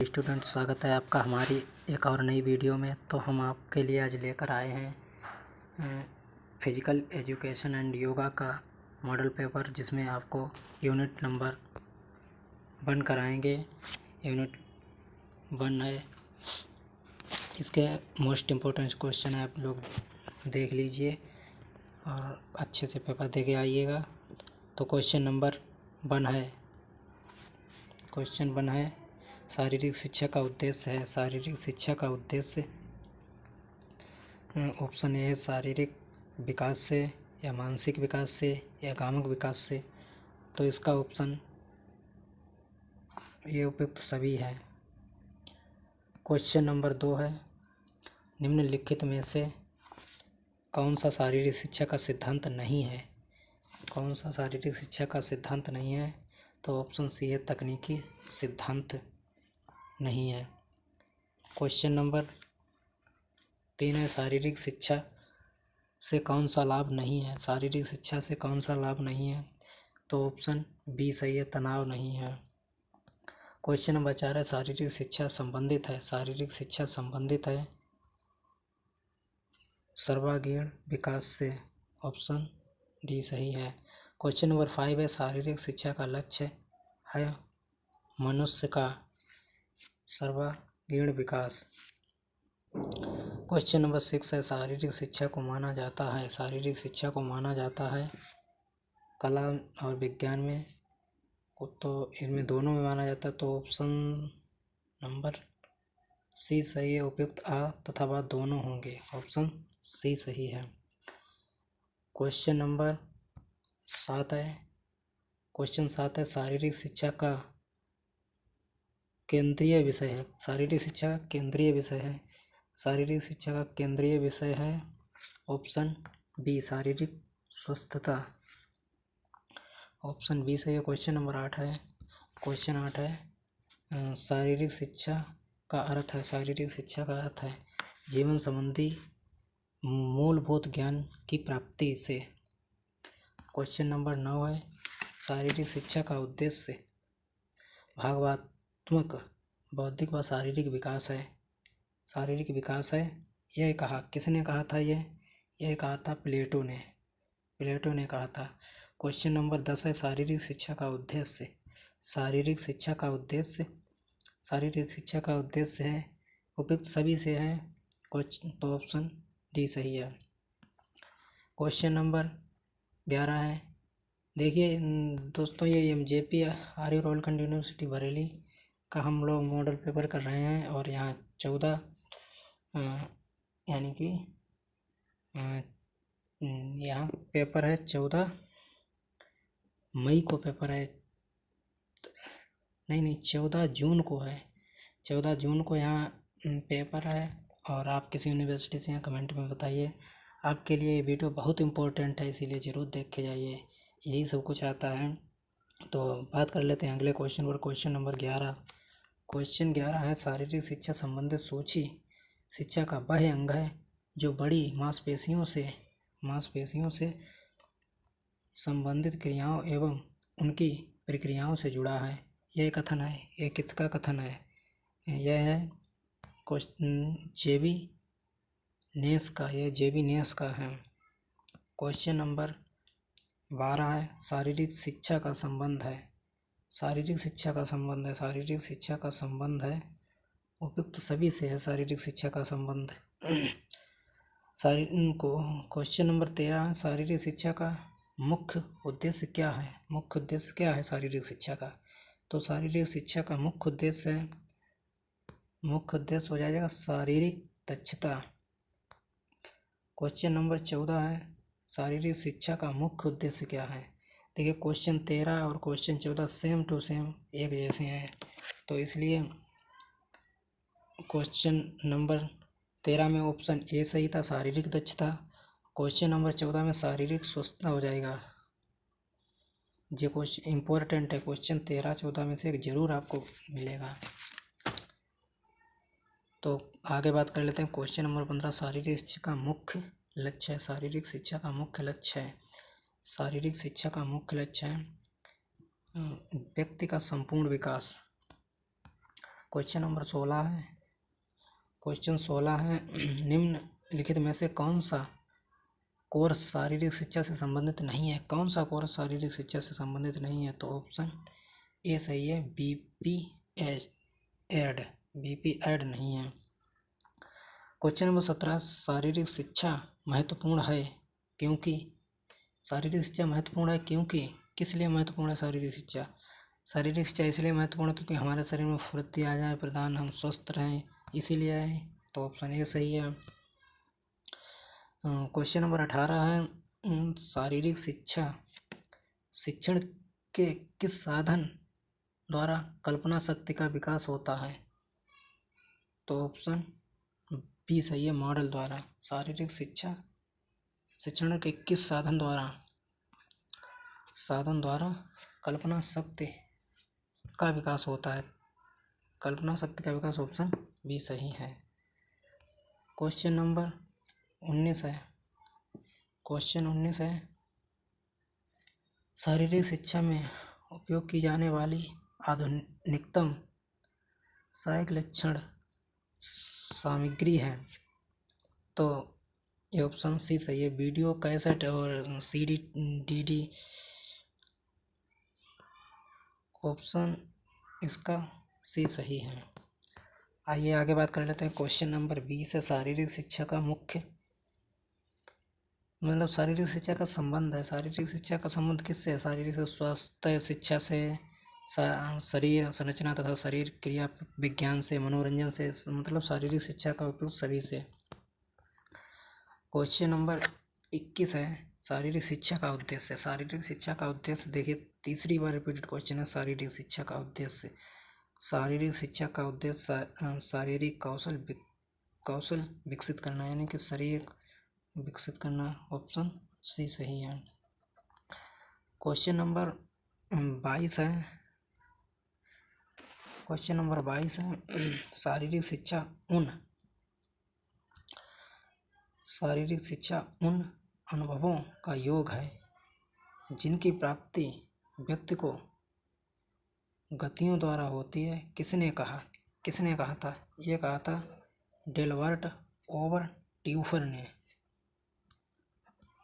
Student, स्वागत है आपका हमारी एक और नई वीडियो में। तो हम आपके लिए आज लेकर आए हैं फिजिकल एजुकेशन एंड योगा का मॉडल पेपर, जिसमें आपको यूनिट नंबर 1 कराएंगे। यूनिट 1 है, इसके मोस्ट इम्पोर्टेंट क्वेश्चन है, आप लोग देख लीजिए और अच्छे से पेपर दे के आइएगा। तो क्वेश्चन नंबर 1 है शारीरिक शिक्षा का उद्देश्य है। शारीरिक शिक्षा का उद्देश्य ऑप्शन ए है शारीरिक विकास से या मानसिक विकास से या कामुक विकास से। तो इसका ऑप्शन ये उपयुक्त सभी है। क्वेश्चन नंबर 2 है, निम्नलिखित में से कौन सा शारीरिक शिक्षा का सिद्धांत नहीं है? कौन सा शारीरिक शिक्षा का सिद्धांत नहीं है? तो ऑप्शन सी है तकनीकी सिद्धांत नहीं है। क्वेश्चन नंबर 3 है, शारीरिक शिक्षा से कौन सा लाभ नहीं है? शारीरिक शिक्षा से कौन सा लाभ नहीं है? तो ऑप्शन बी सही है, तनाव नहीं है। क्वेश्चन नंबर 4 है, शारीरिक शिक्षा संबंधित है। शारीरिक शिक्षा संबंधित है सर्वांगीण विकास से। ऑप्शन डी सही है। क्वेश्चन नंबर 5 है, शारीरिक शिक्षा का लक्ष्य है मनुष्य का सर्वांगीण विकास। क्वेश्चन नंबर 6 है, शारीरिक शिक्षा को माना जाता है। शारीरिक शिक्षा को माना जाता है कला और विज्ञान में, तो इनमें दोनों में माना जाता है। तो ऑप्शन नंबर सी सही है, उपयुक्त आ तथा बा दोनों होंगे। ऑप्शन सी सही है। क्वेश्चन नंबर 7 है, शारीरिक शिक्षा का केंद्रीय विषय है। शारीरिक शिक्षा का केंद्रीय विषय है। शारीरिक शिक्षा का केंद्रीय विषय है ऑप्शन बी शारीरिक स्वस्थता। ऑप्शन बी सही है। क्वेश्चन नंबर 8 है, शारीरिक शिक्षा का अर्थ है। शारीरिक शिक्षा का अर्थ है जीवन संबंधी मूलभूत ज्ञान की प्राप्ति से। क्वेश्चन नंबर 9 है, शारीरिक शिक्षा का उद्देश्य भावात्मक बौद्धिक व शारीरिक विकास है। शारीरिक विकास है। यह कहा किसने कहा था? यह कहा था प्लेटो ने कहा था। क्वेश्चन नंबर 10 है, शारीरिक शिक्षा का उद्देश्य। शारीरिक शिक्षा का उद्देश्य है उपयुक्त सभी से है। तो ऑप्शन डी सही है। क्वेश्चन नंबर 11 है, देखिए दोस्तों, ये MJP आर्य रोलखंड यूनिवर्सिटी बरेली का हम लोग मॉडल पेपर कर रहे हैं और यहाँ 14 यानी कि यहाँ पेपर है 14 मई को पेपर है, नहीं 14 जून को है। 14 जून को यहाँ पेपर है और आप किसी यूनिवर्सिटी से यहाँ कमेंट में बताइए। आपके लिए ये वीडियो बहुत इम्पोर्टेंट है, इसीलिए ज़रूर देख के जाइए। यही सब कुछ आता है। तो बात कर लेते हैं अगले क्वेश्चन पर। Question number 11। क्वेश्चन 11 है, शारीरिक शिक्षा संबंधित सूची शिक्षा का वह अंग है जो बड़ी मांसपेशियों से संबंधित क्रियाओं एवं उनकी प्रक्रियाओं से जुड़ा है। यह कथन है, यह किसका कथन है? यह है जेबी नेस का है। क्वेश्चन नंबर 12 है, शारीरिक शिक्षा का संबंध है। शारीरिक शिक्षा का संबंध है उपयुक्त सभी से है। शारीरिक शिक्षा का संबंध क्वेश्चन नंबर 13 है, शारीरिक शिक्षा का मुख्य उद्देश्य क्या है? शारीरिक शिक्षा का, तो शारीरिक शिक्षा का मुख्य उद्देश्य हो जाएगा शारीरिक दक्षता। क्वेश्चन नंबर 14 है, शारीरिक शिक्षा का मुख्य उद्देश्य क्या है? देखिए क्वेश्चन 13 और क्वेश्चन 14 सेम टू सेम एक जैसे हैं, तो इसलिए क्वेश्चन नंबर 13 में ऑप्शन ए सही था, शारीरिक दक्षता। क्वेश्चन नंबर 14 में शारीरिक स्वस्थता हो जाएगा। ये क्वेश्चन इम्पोर्टेंट है, क्वेश्चन 13-14 में से एक जरूर आपको मिलेगा। तो आगे बात कर लेते हैं। क्वेश्चन नंबर 15, शारीरिक शिक्षा का मुख्य लक्ष्य है। शारीरिक शिक्षा का मुख्य लक्ष्य है व्यक्ति का संपूर्ण विकास। क्वेश्चन नंबर 16 है। क्वेश्चन 16 है, निम्नलिखित में से कौन सा कोर्स शारीरिक शिक्षा से संबंधित नहीं है? कौन सा कोर्स शारीरिक शिक्षा से संबंधित नहीं है? तो ऑप्शन ए सही है, बीपी एड नहीं है। क्वेश्चन नंबर 17, शारीरिक शिक्षा महत्वपूर्ण है क्योंकि? शारीरिक शिक्षा महत्वपूर्ण है क्योंकि? किस लिए महत्वपूर्ण है शारीरिक शिक्षा? शारीरिक शिक्षा इसलिए महत्वपूर्ण है क्योंकि हमारे शरीर में फुर्ती आ जाए, प्रदान हम स्वस्थ रहें, इसीलिए है। तो ऑप्शन ए सही है। क्वेश्चन नंबर 18 है, शारीरिक शिक्षा शिक्षण के किस साधन द्वारा कल्पना शक्ति का विकास होता है? तो ऑप्शन बी सही है, मॉडल द्वारा। शारीरिक शिक्षा शिक्षण के किस साधन द्वारा कल्पना शक्ति का विकास होता है? कल्पना शक्ति का विकास ऑप्शन बी सही है। क्वेश्चन नंबर 19 है। क्वेश्चन 19 है, शारीरिक शिक्षा में उपयोग की जाने वाली आधुनिकतम सहायक लक्षण सामग्री है? तो ये ऑप्शन सी सही है, वीडियो कैसेट और सीडी डीडी। ऑप्शन इसका सी सही है। आइए आगे बात कर लेते हैं। क्वेश्चन नंबर 20 है, शारीरिक शिक्षा का मुख्य शारीरिक शिक्षा का संबंध है। शारीरिक शिक्षा का संबंध किससे है? शारीरिक से स्वास्थ्य शिक्षा से, शरीर संरचना तथा शरीर क्रिया विज्ञान से, मनोरंजन से, शारीरिक शिक्षा का उपयोग सभी से। क्वेश्चन नंबर 21 है, शारीरिक शिक्षा का उद्देश्य। शारीरिक शिक्षा का उद्देश्य देखिए, तीसरी बार रिपीटेड क्वेश्चन है। शारीरिक शिक्षा का उद्देश्य, शारीरिक शिक्षा का उद्देश्य शारीरिक कौशल विकसित करना, यानी कि शरीर विकसित करना। ऑप्शन सी सही है। क्वेश्चन नंबर 22 है। क्वेश्चन नंबर 22 है, शारीरिक शिक्षा उन अनुभवों का योग है जिनकी प्राप्ति व्यक्ति को गतियों द्वारा होती है। किसने कहा था? ये कहा था डेलवर्ट ओवर ट्यूफर ने।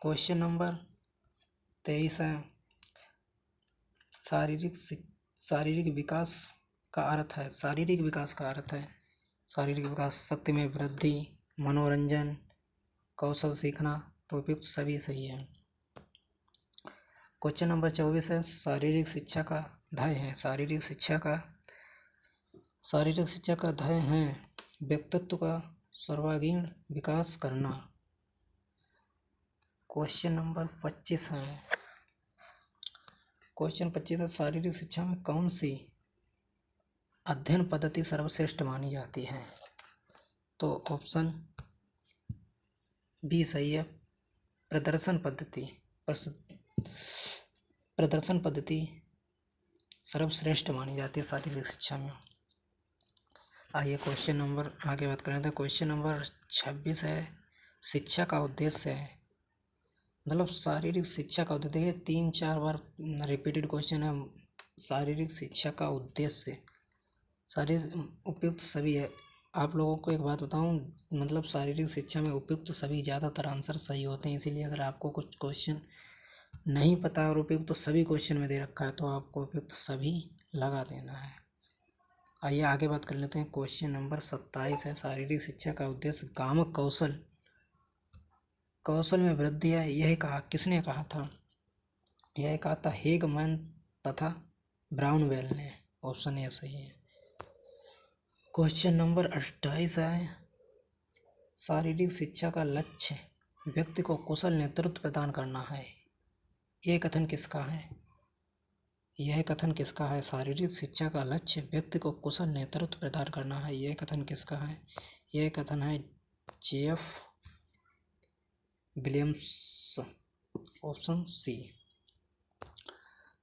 क्वेश्चन नंबर 23 है, शारीरिक विकास का अर्थ है। शारीरिक विकास शक्ति में वृद्धि, मनोरंजन, कौशल सीखना। तो उपयुक्त सभी सही है। क्वेश्चन नंबर 24 है, शारीरिक शिक्षा का ध्येय है। शारीरिक शिक्षा का ध्येय है व्यक्तित्व का सर्वांगीण विकास करना। क्वेश्चन नंबर 25 है। क्वेश्चन 25 है, शारीरिक शिक्षा में कौन सी अध्ययन पद्धति सर्वश्रेष्ठ मानी जाती है? तो ऑप्शन बी सही है, प्रदर्शन पद्धति सर्वश्रेष्ठ मानी जाती है शारीरिक शिक्षा में। आइए क्वेश्चन नंबर आगे बात करें तो क्वेश्चन नंबर 26 है, शिक्षा का उद्देश्य है। शारीरिक शिक्षा का उद्देश्य, देखिए 3-4 बार रिपीटेड क्वेश्चन है। शारीरिक शिक्षा का उद्देश्य शारीरिक उपयुक्त सभी है। आप लोगों को एक बात बताऊं, शारीरिक शिक्षा में उपयुक्त सभी ज़्यादातर आंसर सही होते हैं। इसीलिए अगर आपको कुछ क्वेश्चन नहीं पता और उपयुक्त तो सभी क्वेश्चन में दे रखा है तो आपको उपयुक्त सभी लगा देना है। आइए आगे बात कर लेते हैं। क्वेश्चन नंबर 27 है, शारीरिक शिक्षा का उद्देश्य गामक कौशल में वृद्धि है। किसने कहा था? यह कहा था हेगमैन तथा ब्राउनवेल ने। ऑप्शन ए सही है। क्वेश्चन नंबर 28 है, शारीरिक शिक्षा का लक्ष्य व्यक्ति को कुशल नेतृत्व प्रदान करना है। यह कथन किसका है? शारीरिक शिक्षा का लक्ष्य व्यक्ति को कुशल नेतृत्व प्रदान करना है। यह कथन किसका है? यह कथन है J.F. Williams. Option C.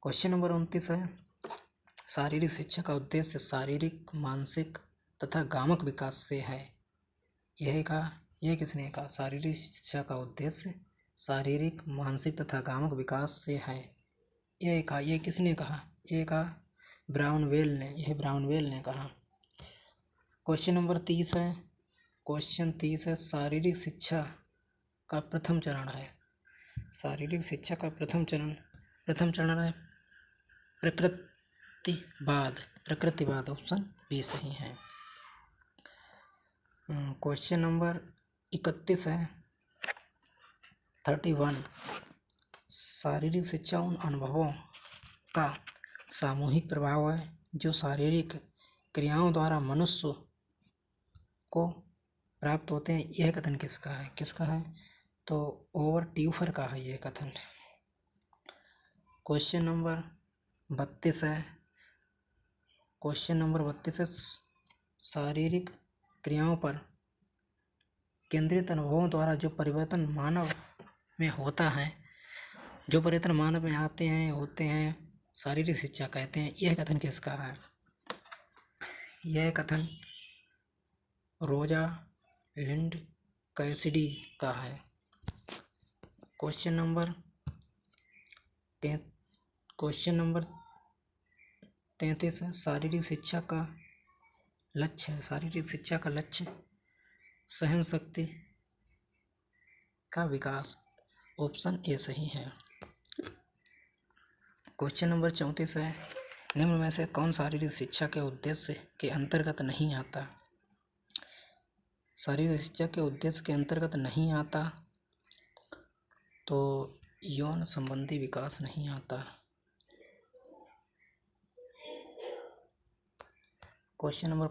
Question number 29 है, शारीरिक शिक्षा का उद्देश्य शारीरिक, मानसिक तथा गामक विकास से है। यह किसने कहा? शारीरिक शिक्षा का उद्देश्य शारीरिक, मानसिक तथा गामक विकास से है। यह किसने कहा? यह कहा ब्राउनवेल ने। यह ब्राउनवेल ने कहा। क्वेश्चन नंबर 30 है। क्वेश्चन 30 है, शारीरिक शिक्षा का प्रथम चरण है। शारीरिक शिक्षा का प्रथम चरण है प्रकृतिवाद। ऑप्शन बी सही है। क्वेश्चन नंबर 31 है, 31, शारीरिक शिक्षा उन अनुभवों का सामूहिक प्रभाव है जो शारीरिक क्रियाओं द्वारा मनुष्य को प्राप्त होते हैं। यह कथन किसका है? तो ओवर ट्यूफर का है यह कथन। क्वेश्चन नंबर 32 है। क्वेश्चन नंबर 32 है, शारीरिक क्रियाओं पर केंद्रित अनुभवों द्वारा जो परिवर्तन मानव में होता है, जो परिवर्तन मानव में होते हैं शारीरिक शिक्षा कहते हैं। यह कथन किसका है? यह कथन रोजा लिंड कैसिडी का है। क्वेश्चन नंबर 33 है, शारीरिक शिक्षा का लक्ष्य सहन शक्ति का विकास। ऑप्शन ए सही है। क्वेश्चन नंबर 34 है, निम्न में से कौन शारीरिक शिक्षा के उद्देश्य के अंतर्गत नहीं आता? शारीरिक शिक्षा के उद्देश्य के अंतर्गत नहीं आता तो यौन संबंधी विकास नहीं आता। क्वेश्चन नंबर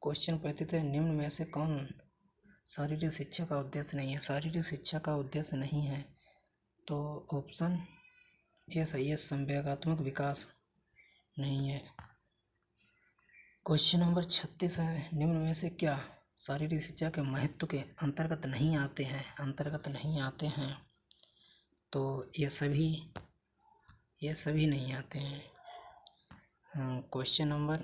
35 है, निम्न में से कौन शारीरिक शिक्षा का उद्देश्य नहीं है? शारीरिक शिक्षा का उद्देश्य नहीं है तो ऑप्शन ए सही है, संवेगात्मक विकास नहीं है। क्वेश्चन नंबर 36 है, निम्न में से क्या शारीरिक शिक्षा के महत्व के अंतर्गत नहीं आते हैं? तो ये सभी नहीं आते हैं। क्वेश्चन नंबर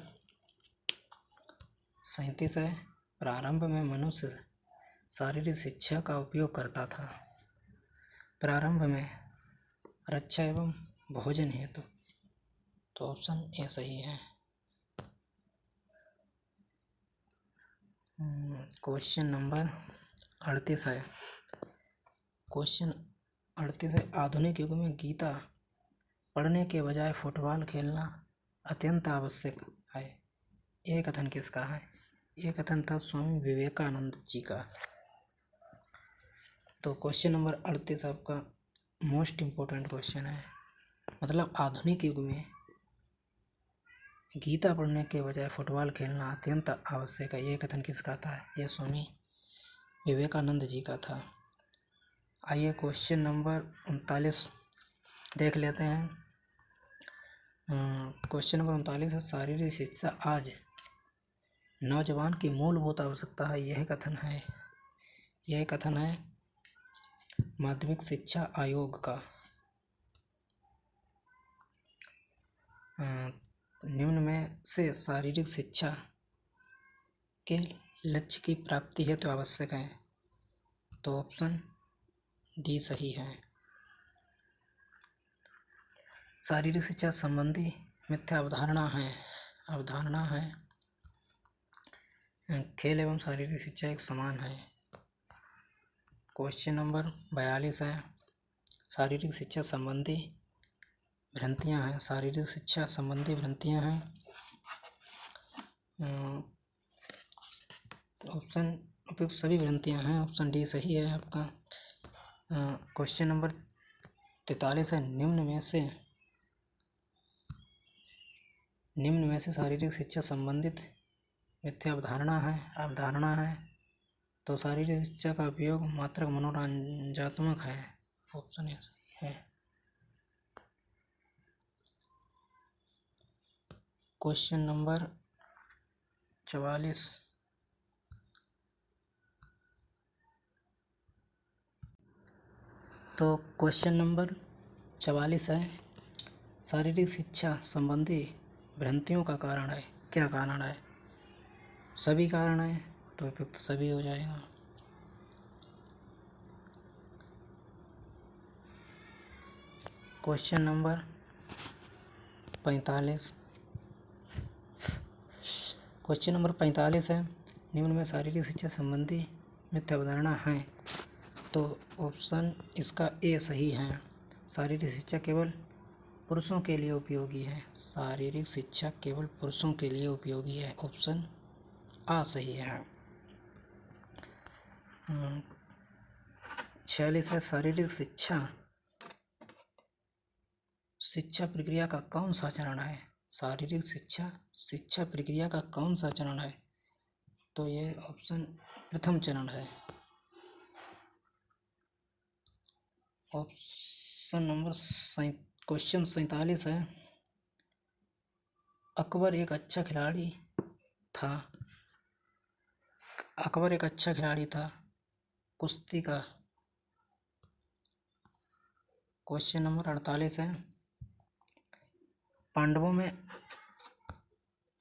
37 है, प्रारंभ में मनुष्य शारीरिक शिक्षा का उपयोग करता था। प्रारंभ में रक्षा एवं भोजन हेतु। तो ऑप्शन ए सही है। क्वेश्चन नंबर 38 है। क्वेश्चन 38 है, आधुनिक युग में गीता पढ़ने के बजाय फुटबॉल खेलना अत्यंत आवश्यक है। यह कथन किसका है? यह कथन था स्वामी विवेकानंद जी का। तो क्वेश्चन नंबर 38 आपका मोस्ट इम्पोर्टेंट क्वेश्चन है। मतलब आधुनिक युग में गीता पढ़ने के बजाय फुटबॉल खेलना अत्यंत आवश्यक है। यह कथन किसका था? यह स्वामी विवेकानंद जी का था। आइए क्वेश्चन नंबर 39 देख लेते हैं। क्वेश्चन नंबर 39 है, शारीरिक शिक्षा आज नौजवान की मूलभूत आवश्यकता है। यह कथन है माध्यमिक शिक्षा आयोग का। निम्न में से शारीरिक शिक्षा के लक्ष्य की प्राप्ति हेतु आवश्यक है। तो ऑप्शन डी सही है। शारीरिक शिक्षा संबंधी मिथ्या अवधारणा है खेल एवं शारीरिक शिक्षा एक समान है। क्वेश्चन नंबर 42 है, शारीरिक शिक्षा संबंधी भ्रांतियां हैं। शारीरिक शिक्षा संबंधी भ्रांतियां हैं। ऑप्शन उपयुक्त सभी भ्रांतियां हैं। ऑप्शन डी सही है आपका। क्वेश्चन नंबर 43 है, निम्न में से शारीरिक शिक्षा संबंधित मिथ्या अवधारणा है तो शारीरिक शिक्षा का उपयोग मात्रक मनोरंजनात्मक है। ऑप्शन ए सही है। क्वेश्चन नंबर 44 तो क्वेश्चन नंबर 44 है, शारीरिक शिक्षा संबंधी भ्रांतियों का कारण है। क्या कारण है? सभी कारण है तो उपयुक्त सभी हो जाएगा। क्वेश्चन नंबर 45 क्वेश्चन नंबर 45 है, निम्न में शारीरिक शिक्षा संबंधी मिथ्या अवधारणा है। तो ऑप्शन इसका ए सही है। शारीरिक शिक्षा केवल पुरुषों के लिए उपयोगी है। शारीरिक शिक्षा केवल पुरुषों के लिए उपयोगी है। ऑप्शन आ सही है। 46 है, शारीरिक शिक्षा प्रक्रिया का कौन सा चरण है। शारीरिक शिक्षा प्रक्रिया का कौन सा चरण है। तो ये ऑप्शन प्रथम चरण है। ऑप्शन नंबर क्वेश्चन 47 है, अकबर एक अच्छा खिलाड़ी था कुश्ती का। क्वेश्चन नंबर 48 है, पांडवों में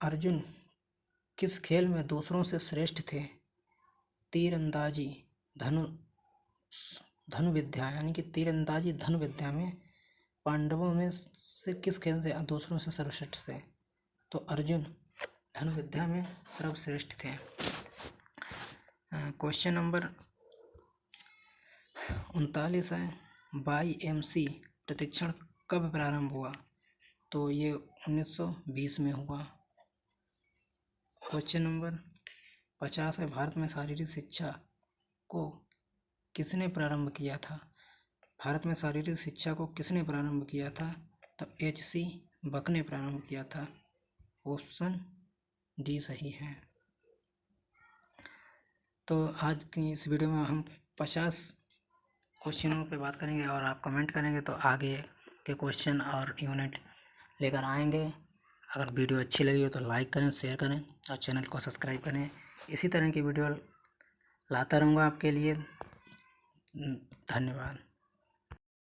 अर्जुन किस खेल में दूसरों से श्रेष्ठ थे। तीरंदाजी, धनुर्विद्या, यानी कि तीरंदाजी धनुर्विद्या में पांडवों में से किस खेल से दूसरों से सर्वश्रेष्ठ थे। तो अर्जुन धनुर्विद्या में सर्वश्रेष्ठ थे। क्वेश्चन नंबर 39 है, YMC प्रशिक्षण कब प्रारंभ हुआ। तो ये 1920 में हुआ। क्वेश्चन नंबर 50 है, भारत में शारीरिक शिक्षा को किसने प्रारंभ किया था। भारत में शारीरिक शिक्षा को किसने प्रारंभ किया था। तो HC बक ने प्रारंभ किया था। ऑप्शन डी सही है। तो आज की इस वीडियो में हम 50 क्वेश्चनों पे बात करेंगे और आप कमेंट करेंगे तो आगे के क्वेश्चन और यूनिट लेकर आएंगे। अगर वीडियो अच्छी लगी हो तो लाइक करें, शेयर करें और चैनल को सब्सक्राइब करें। इसी तरह की वीडियो लाता रहूँगा आपके लिए। धन्यवाद।